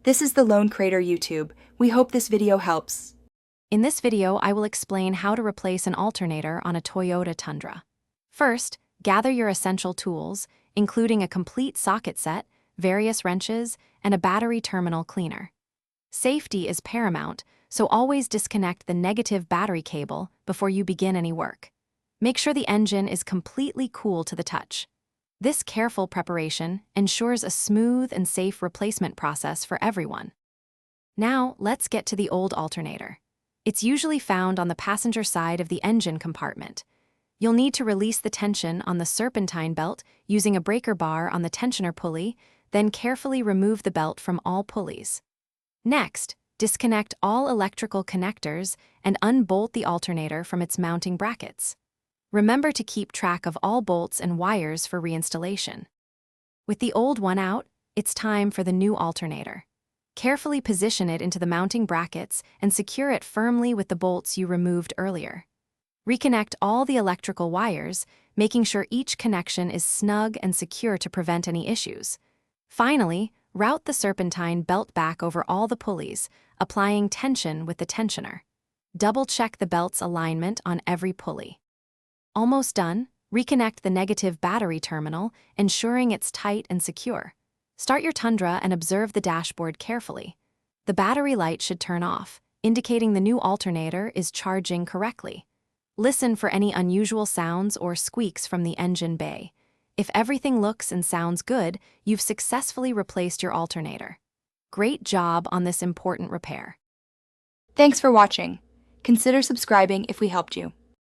This is the Lone Crater YouTube. We hope this video helps. In this video, I will explain how to replace an alternator on a Toyota Tundra. First, gather your essential tools, including a complete socket set, various wrenches, and a battery terminal cleaner. Safety is paramount, so always disconnect the negative battery cable before you begin any work. Make sure the engine is completely cool to the touch. This careful preparation ensures a smooth and safe replacement process for everyone. Now, let's get to the old alternator. It's usually found on the passenger side of the engine compartment. You'll need to release the tension on the serpentine belt using a breaker bar on the tensioner pulley, then carefully remove the belt from all pulleys. Next, disconnect all electrical connectors and unbolt the alternator from its mounting brackets. Remember to keep track of all bolts and wires for reinstallation. With the old one out, it's time for the new alternator. Carefully position it into the mounting brackets and secure it firmly with the bolts you removed earlier. Reconnect all the electrical wires, making sure each connection is snug and secure to prevent any issues. Finally, route the serpentine belt back over all the pulleys, applying tension with the tensioner. Double-check the belt's alignment on every pulley. Almost done, reconnect the negative battery terminal, ensuring it's tight and secure. Start your Tundra and observe the dashboard carefully. The battery light should turn off, indicating the new alternator is charging correctly. Listen for any unusual sounds or squeaks from the engine bay. If everything looks and sounds good, you've successfully replaced your alternator. Great job on this important repair. Thanks for watching. Consider subscribing if we helped you.